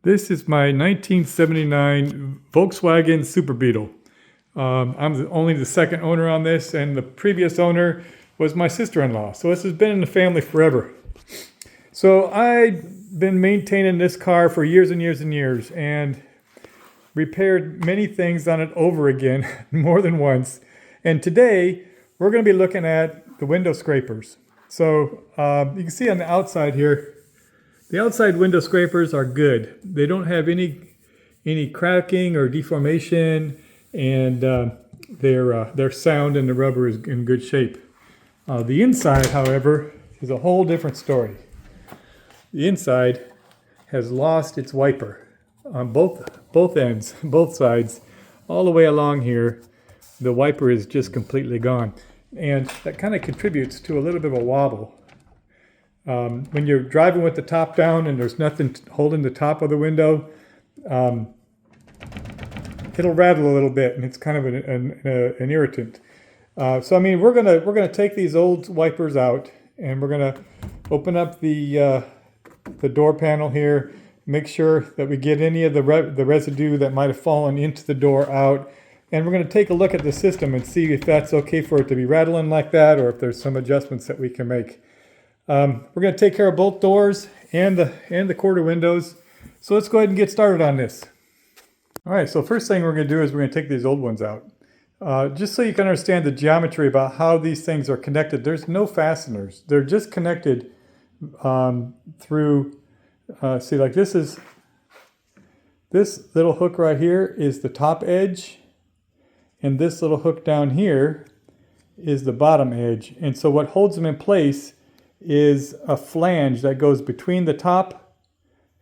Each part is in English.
This is my 1979 Volkswagen Super Beetle. I'm only the second owner on this, and the previous owner was my sister-in-law. So this has been in the family forever. So I've been maintaining this car for years and years and years, and repaired many things on it over again, more than once. And today, we're going to be looking at the window scrapers. So you can see on the outside here, the outside window scrapers are good. They don't have any cracking or deformation, and they're sound and the rubber is in good shape. The inside, however, is a whole different story. The inside has lost its wiper on both ends, both sides, all the way along here. The wiper is just completely gone, and that kind of contributes to a little bit of a wobble. When you're driving with the top down and there's nothing holding the top of the window, it'll rattle a little bit, and it's kind of an irritant. So I mean, we're gonna take these old wipers out, and we're gonna open up the door panel here, make sure that we get any of the residue that might have fallen into the door out, and we're gonna take a look at the system and see if that's okay for it to be rattling like that, or if there's some adjustments that we can make. We're going to take care of both doors and the quarter windows. So let's go ahead and get started on this. All right, so first thing we're going to do is we're going to take these old ones out. Just so you can understand the geometry about how these things are connected, there's no fasteners. They're just connected through, see, like this little hook right here is the top edge, and this little hook down here is the bottom edge. And so what holds them in place is a flange that goes between the top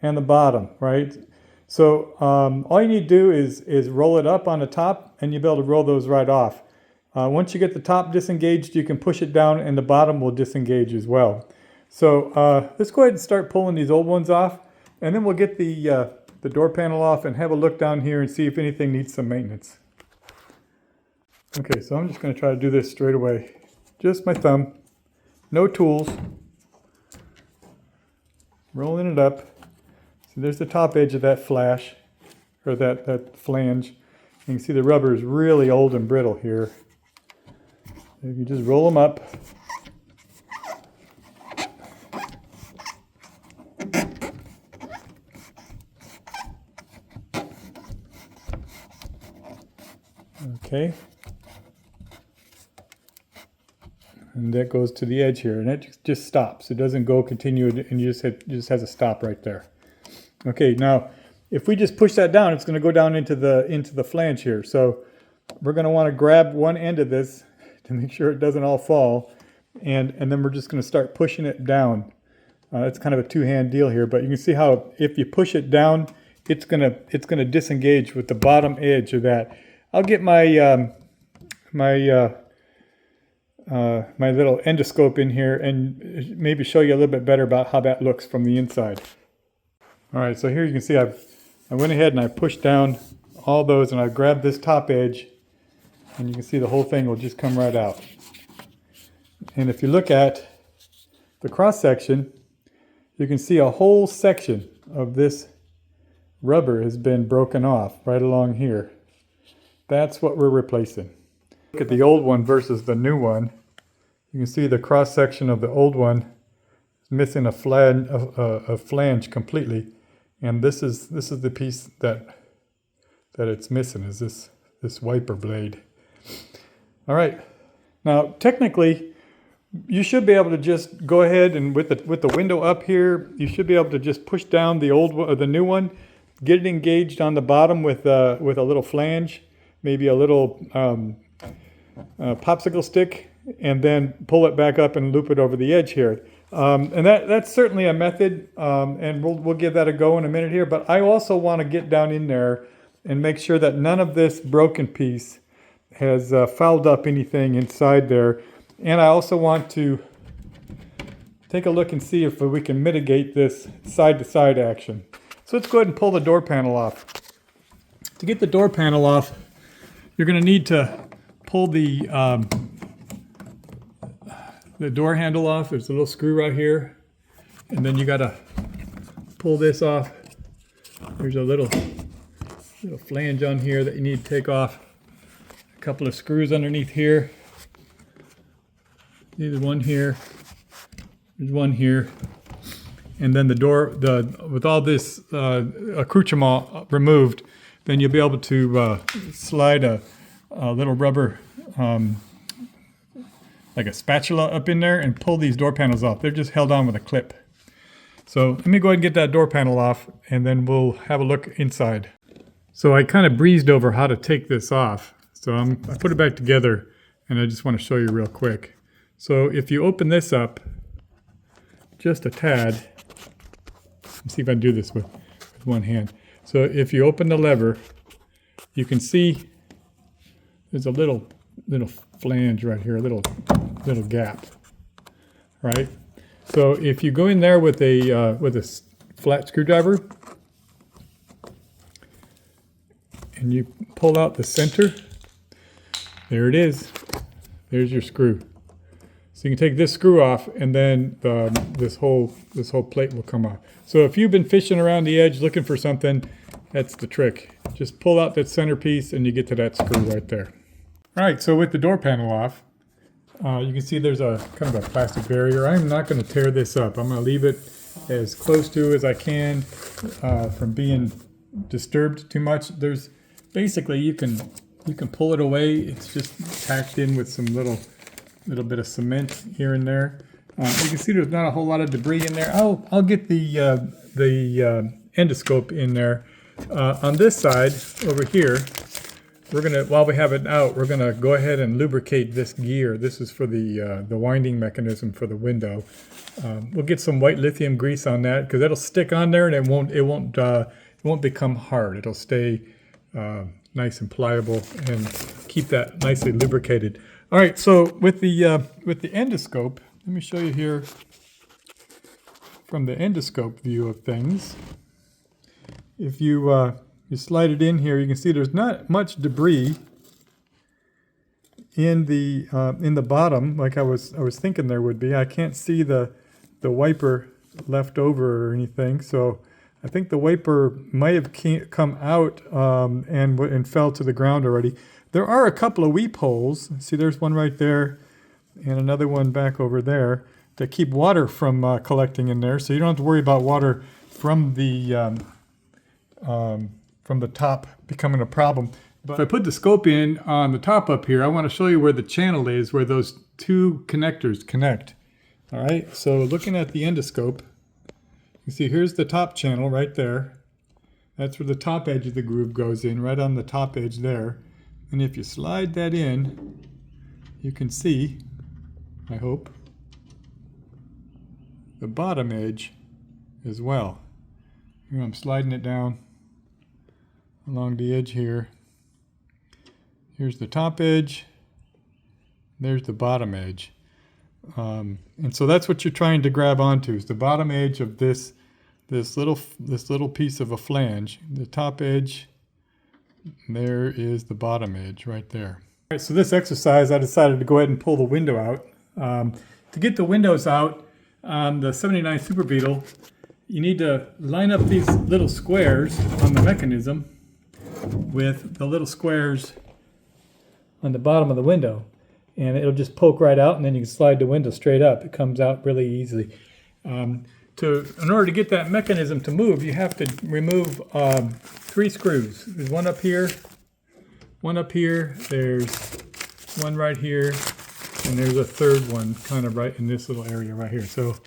and the bottom, right? So all you need to do is roll it up on the top, and you'll be able to roll those right off. Once you get the top disengaged, you can push it down, and the bottom will disengage as well. So let's go ahead and start pulling these old ones off, and then we'll get the door panel off and have a look down here and see if anything needs some maintenance. Okay, so I'm just going to try to do this straight away. Just my thumb. No tools. Rolling it up. So there's the top edge of that flash, or that flange. You can see the rubber is really old and brittle here. If you just roll them up. Okay. And that goes to the edge here, and it just stops. It doesn't go continue, and you just has a stop right there. Okay, now if we just push that down, it's going to go down into the flange here. So we're going to want to grab one end of this to make sure it doesn't all fall, and then we're just going to start pushing it down. It's kind of a two-hand deal here, but you can see how if you push it down, it's gonna disengage with the bottom edge of that. I'll get my my little endoscope in here and maybe show you a little bit better about how that looks from the inside. All right, so here you can see I went ahead and I pushed down all those, and I grabbed this top edge, and you can see the whole thing will just come right out. And if you look at the cross section, you can see a whole section of this rubber has been broken off right along here. That's what we're replacing. Look at the old one versus the new one. You can see the cross section of the old one is missing a flange completely, and this is the piece that it's missing, is this wiper blade. All right, now technically you should be able to just go ahead and with the window up here, you should be able to just push down the old one or the new one, get it engaged on the bottom with a little flange, maybe a little popsicle stick, and then pull it back up and loop it over the edge here. And that's certainly a method, and we'll give that a go in a minute here. But I also want to get down in there and make sure that none of this broken piece has fouled up anything inside there. And I also want to take a look and see if we can mitigate this side-to-side action. So let's go ahead and pull the door panel off. To get the door panel off, you're going to need to pull the door handle off. There's a little screw right here, and then you got to pull this off There's a little flange on here that you need to take off. A couple of screws underneath here. There's one here. There's one here. And then the door, with all this accoutrement removed, then you'll be able to slide a little rubber, like a spatula up in there and pull these door panels off. They're just held on with a clip. So let me go ahead and get that door panel off, and then we'll have a look inside. So I kind of breezed over how to take this off. So I put it back together, and I just want to show you real quick. So if you open this up just a tad, let's see if I can do this with one hand. So if you open the lever, you can see there's a little flange right here, a little gap, right? So if you go in there with a flat screwdriver and you pull out the center, there it is. There's your screw. So you can take this screw off, and then this whole plate will come off. So if you've been fishing around the edge looking for something, that's the trick. Just pull out that centerpiece and you get to that screw right there. All right, so with the door panel off, you can see there's a kind of a plastic barrier. I'm not going to tear this up. I'm going to leave it as close to as I can from being disturbed too much. There's basically you can pull it away. It's just packed in with some little bit of cement here and there. You can see there's not a whole lot of debris in there. I'll get the endoscope in there. On this side over here, we're gonna, while we have it out, we're gonna go ahead and lubricate this gear. This is for the winding mechanism for the window. We'll get some white lithium grease on that because that'll stick on there and it won't become hard. It'll stay nice and pliable and keep that nicely lubricated. All right, so with the endoscope, let me show you here from the endoscope view of things. If you slide it in here, you can see there's not much debris in the bottom like I was thinking there would be. I can't see the wiper left over or anything, so I think the wiper might have come out and fell to the ground already. There are a couple of weep holes. See, there's one right there and another one back over there that keep water from collecting in there, so you don't have to worry about water from the top becoming a problem. But if I put the scope in on the top up here, I want to show you where the channel is, where those two connectors connect. All right, so looking at the endoscope, you see here's the top channel right there. That's where the top edge of the groove goes in, right on the top edge there. And if you slide that in, you can see, I hope, the bottom edge as well. Here I'm sliding it down along the edge here. Here's the top edge. There's the bottom edge. And so that's what you're trying to grab onto, is the bottom edge of this little piece of a flange. The top edge, there is the bottom edge right there. All right, so this exercise, I decided to go ahead and pull the window out. To get the windows out on the 79 Super Beetle, you need to line up these little squares on the mechanism with the little squares on the bottom of the window, and it'll just poke right out, and then you can slide the window straight up. It comes out really easily. In order to get that mechanism to move, you have to remove 3 screws. There's one up here, there's one right here, and there's a third one kind of right in this little area right here. So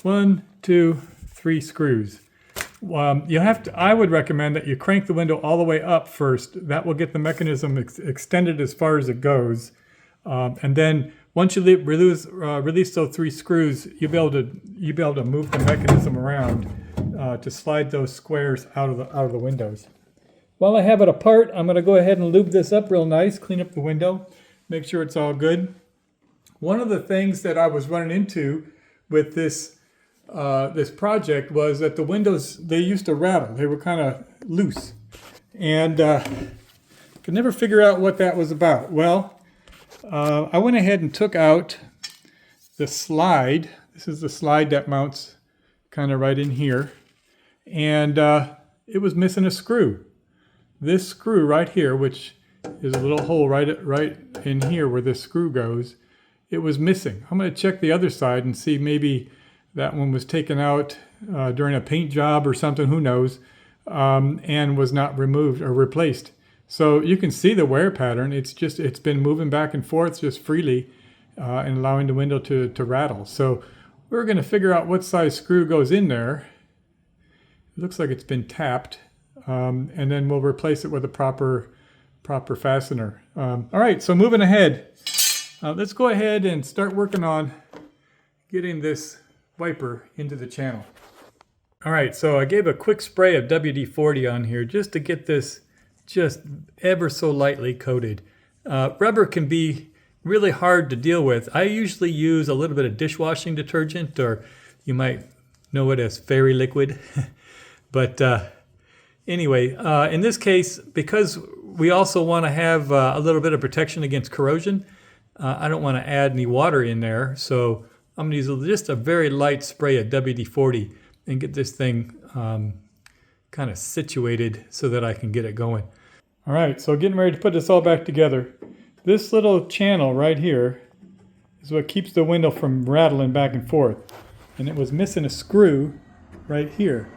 1, 2, 3 screws. I would recommend that you crank the window all the way up first. That will get the mechanism extended as far as it goes. And then once you release those 3 screws, you'll be able to move the mechanism around to slide those squares out of the windows. While I have it apart, I'm going to go ahead and lube this up real nice, clean up the window, make sure it's all good. One of the things that I was running into with this project was that the windows, they used to rattle. They were kind of loose, and could never figure out what that was about. Well, I went ahead and took out the slide. This is the slide that mounts kind of right in here, and it was missing a screw. This screw right here, which is a little hole right in here where this screw goes, it was missing. I'm going to check the other side and see maybe that one was taken out during a paint job or something, who knows, and was not removed or replaced. So you can see the wear pattern. It's been moving back and forth just freely and allowing the window to rattle. So we're going to figure out what size screw goes in there. It looks like it's been tapped, and then we'll replace it with a proper fastener. All right, so moving ahead, let's go ahead and start working on getting this wiper into the channel. All right, so I gave a quick spray of WD-40 on here just to get this just ever so lightly coated. Rubber can be really hard to deal with. I usually use a little bit of dishwashing detergent, or you might know it as fairy liquid. But anyway, in this case, because we also want to have a little bit of protection against corrosion, I don't want to add any water in there. So I'm going to use just a very light spray of WD-40 and get this thing kind of situated so that I can get it going. All right, so getting ready to put this all back together. This little channel right here is what keeps the window from rattling back and forth. And it was missing a screw right here.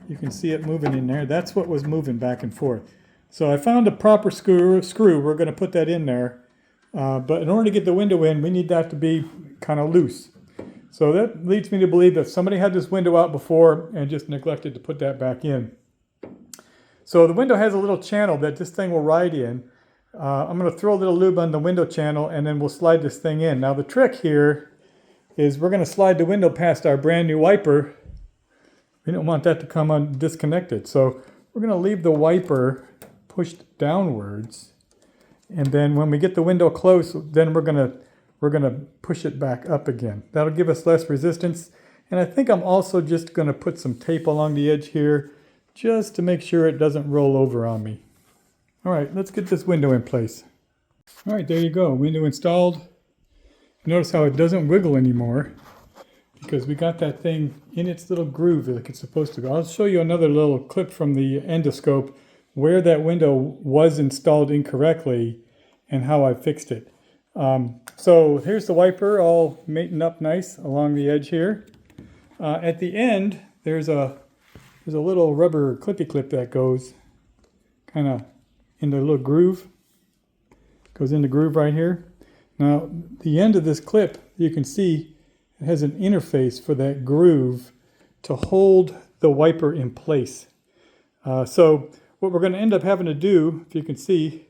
You can see it moving in there. That's what was moving back and forth. So I found a proper screw. We're going to put that in there. But in order to get the window in, we need that to be kind of loose. So that leads me to believe that somebody had this window out before and just neglected to put that back in. So the window has a little channel that this thing will ride in. I'm going to throw a little lube on the window channel and then we'll slide this thing in. Now the trick here is we're going to slide the window past our brand new wiper. We don't want that to come disconnected. So we're going to leave the wiper pushed downwards. And then when we get the window close, then we're going to push it back up again. That'll give us less resistance. And I think I'm also just going to put some tape along the edge here just to make sure it doesn't roll over on me. All right, let's get this window in place. All right, there you go, window installed. Notice how it doesn't wiggle anymore because we got that thing in its little groove like it's supposed to go. I'll show you another little clip from the endoscope where that window was installed incorrectly and how I fixed it. So here's the wiper all mating up nice along the edge here. At the end, there's a little rubber clippy clip that goes kind of in the little groove. Goes in the groove right here. Now, the end of this clip, you can see it has an interface for that groove to hold the wiper in place. So what we're going to end up having to do, if you can see,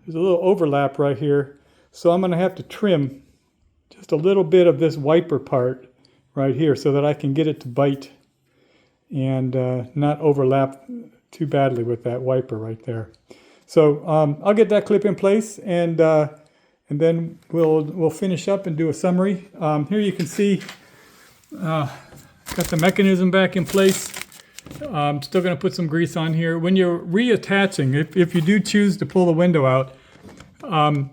there's a little overlap right here. So I'm going to have to trim just a little bit of this wiper part right here so that I can get it to bite and not overlap too badly with that wiper right there. So I'll get that clip in place and then we'll finish up and do a summary. Here you can see got the mechanism back in place. I'm still going to put some grease on here. When you're reattaching, if you do choose to pull the window out,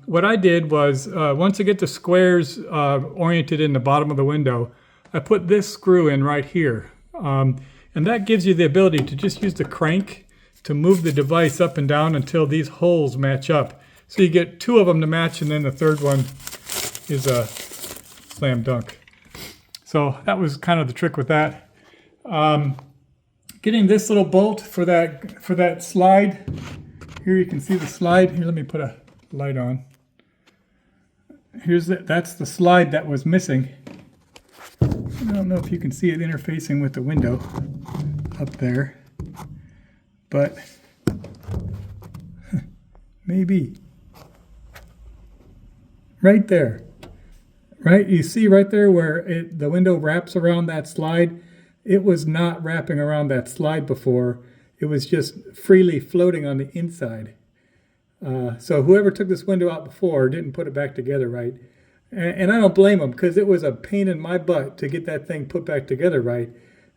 what I did was once I get the squares oriented in the bottom of the window, I put this screw in right here. And that gives you the ability to just use the crank to move the device up and down until these holes match up. So you get two of them to match and then the third one is a slam dunk. So that was kind of the trick with that. Getting this little bolt for that slide. Here you can see the slide. Here, let me put a light on. That's the slide that was missing. I don't know if you can see it interfacing with the window up there, but maybe right there, right? You see right there where the window wraps around that slide. It was not wrapping around that slide before. It was just freely floating on the inside. So whoever took this window out before didn't put it back together right. And I don't blame them because it was a pain in my butt to get that thing put back together right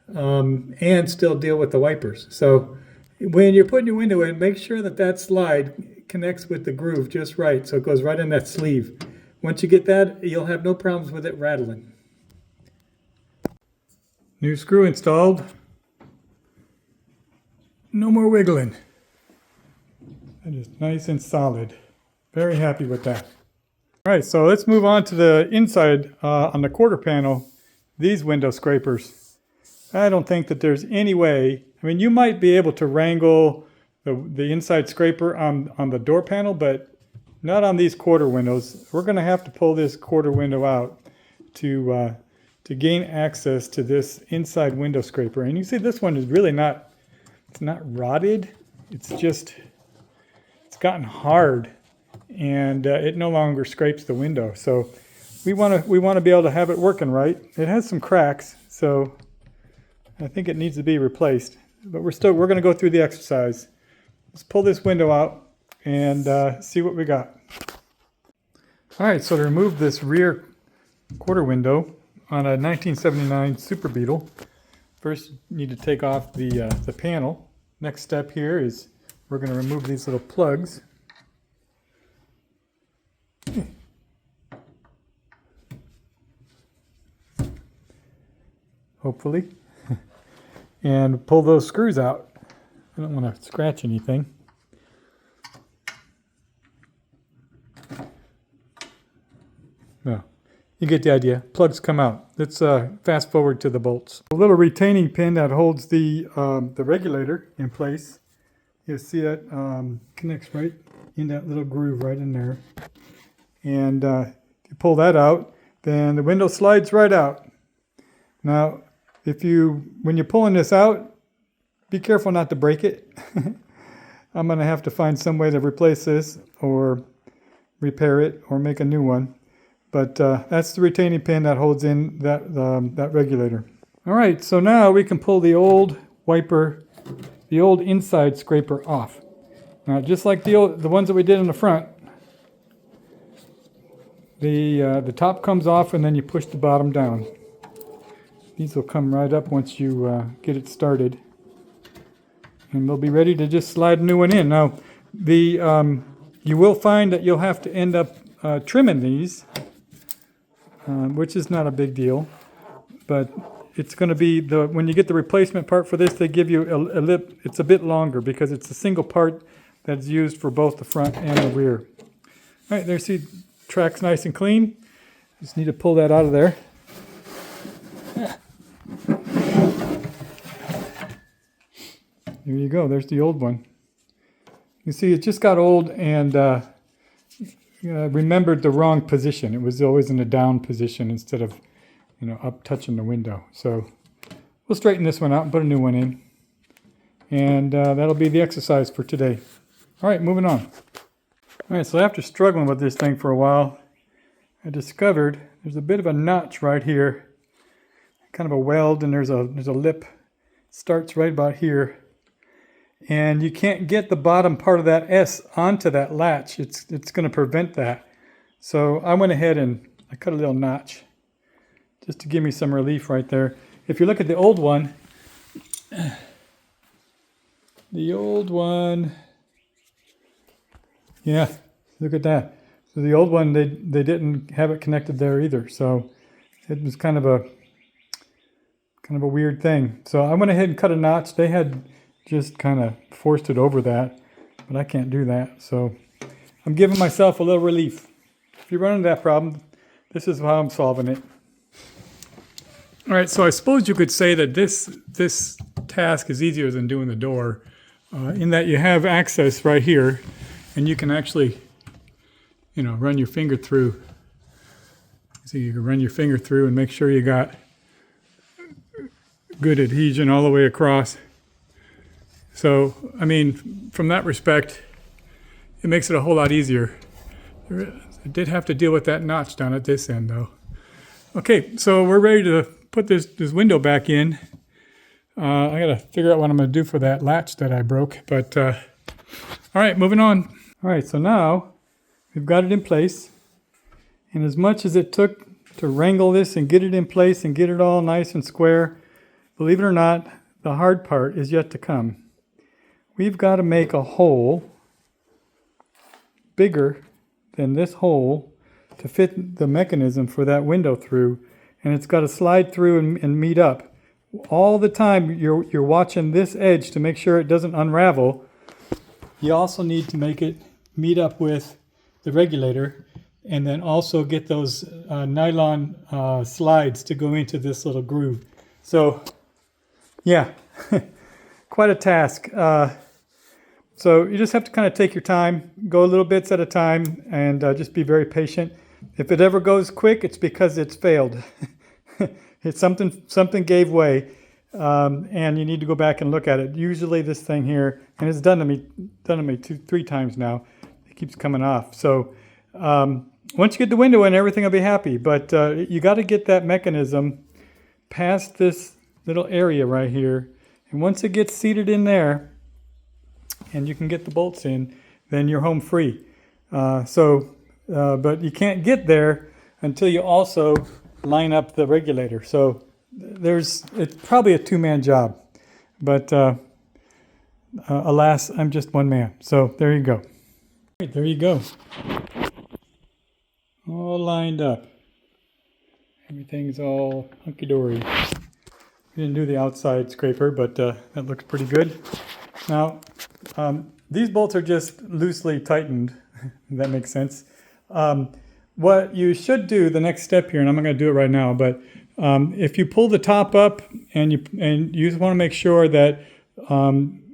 and still deal with the wipers. So when you're putting your window in, make sure that slide connects with the groove just right so it goes right in that sleeve. Once you get that, you'll have no problems with it rattling. New screw installed. No more wiggling. That is nice and solid. Very happy with that. All right, so let's move on to the inside on the quarter panel. These window scrapers. I don't think that there's any way. I mean, you might be able to wrangle the inside scraper on the door panel, but not on these quarter windows. We're going to have to pull this quarter window out to gain access to this inside window scraper. And you see this one is really not, it's not rotted. It's just, it's gotten hard, and it no longer scrapes the window. So we want to be able to have it working right. It has some cracks, so I think it needs to be replaced. But we're going to go through the exercise. Let's pull this window out and see what we got. All right, so to remove this rear quarter window on a 1979 Super Beetle, first you need to take off the panel. Next step here is we're going to remove these little plugs. Hopefully. And pull those screws out. I don't want to scratch anything. No, you get the idea. Plugs come out. Let's fast forward to the bolts. A little retaining pin that holds the regulator in place. You see that connects right in that little groove right in there. And if you pull that out, then the window slides right out. Now, when you're pulling this out, be careful not to break it. I'm going to have to find some way to replace this or repair it or make a new one. But that's the retaining pin that holds in that regulator. All right, so now we can pull the old wiper, the old inside scraper off. Now, just like the ones that we did in the front, the top comes off and then you push the bottom down. These will come right up once you get it started. And they'll be ready to just slide a new one in. Now, you will find that you'll have to end up trimming these, which is not a big deal. But it's going to be, when you get the replacement part for this, they give you a lip. It's a bit longer because it's a single part that's used for both the front and the rear. All right, there's the track's nice and clean. Just need to pull that out of there. There you go. There's the old one. You see, it just got old and remembered the wrong position. It was always in a down position instead of, up touching the window. So we'll straighten this one out and put a new one in. And that'll be the exercise for today. All right, moving on. All right, so after struggling with this thing for a while, I discovered there's a bit of a notch right here, kind of a weld, and there's a lip. Starts right about here. And you can't get the bottom part of that S onto that latch. It's going to prevent that. So I went ahead and I cut a little notch just to give me some relief right there. If you look at the old one, yeah, look at that. So the old one, they didn't have it connected there either. So it was kind of a weird thing. So I went ahead and cut a notch. They had just kind of forced it over that, but I can't do that. So I'm giving myself a little relief. If you run into that problem, this is how I'm solving it. All right, so I suppose you could say that this task is easier than doing the door, in that you have access right here, and you can actually, run your finger through. So you can run your finger through and make sure you got good adhesion all the way across. So, I mean, from that respect, it makes it a whole lot easier. I did have to deal with that notch down at this end, though. Okay, so we're ready to put this window back in. I got to figure out what I'm going to do for that latch that I broke. But, all right, moving on. All right, so now we've got it in place. And as much as it took to wrangle this and get it in place and get it all nice and square, believe it or not, the hard part is yet to come. We've got to make a hole bigger than this hole to fit the mechanism for that window through. And it's got to slide through and meet up all the time you're watching this edge to make sure it doesn't unravel. You also need to make it meet up with the regulator, and then also get those nylon slides to go into this little groove. So yeah, quite a task. So you just have to kind of take your time, go little bits at a time, and just be very patient. If it ever goes quick, it's because it's failed. It's something gave way, and you need to go back and look at it. Usually this thing here, and it's done to me 2-3 times now, it keeps coming off. So once you get the window in, everything will be happy. But you got to get that mechanism past this little area right here, and once it gets seated in there, and you can get the bolts in, then you're home free. But you can't get there until you also line up the regulator. So it's probably a 2-man job, but alas, I'm just one man. So there you go. Right, there you go. All lined up. Everything's all hunky-dory. We didn't do the outside scraper, but that looks pretty good. Now, these bolts are just loosely tightened, if that makes sense. What you should do, the next step here, and I'm not going to do it right now, but if you pull the top up and you just want to make sure that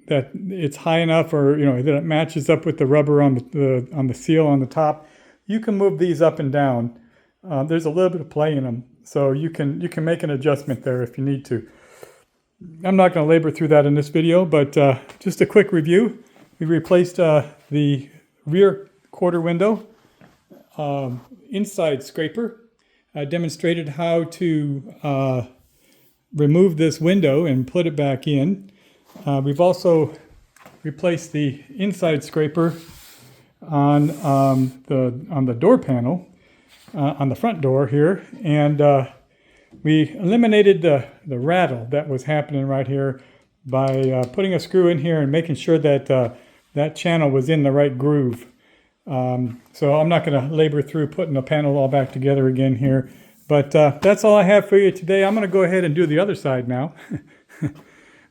that it's high enough, or that it matches up with the rubber on the seal on the top, you can move these up and down. There's a little bit of play in them, so you can make an adjustment there if you need to. I'm not going to labor through that in this video, but just a quick review. We replaced the rear quarter window inside scraper. I demonstrated how to remove this window and put it back in. We've also replaced the inside scraper on the door panel, on the front door here, and we eliminated the rattle that was happening right here by putting a screw in here and making sure that that channel was in the right groove. So I'm not going to labor through putting the panel all back together again here, but that's all I have for you today. I'm going to go ahead and do the other side now.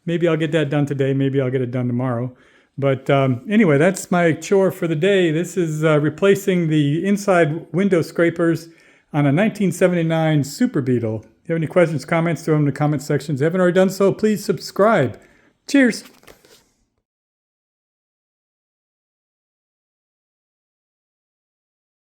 Maybe I'll get that done today. Maybe I'll get it done tomorrow. But anyway, that's my chore for the day. This is replacing the inside window scrapers on a 1979 Super Beetle. If you have any questions, comments, throw them in the comment sections. If you haven't already done so, please subscribe. Cheers.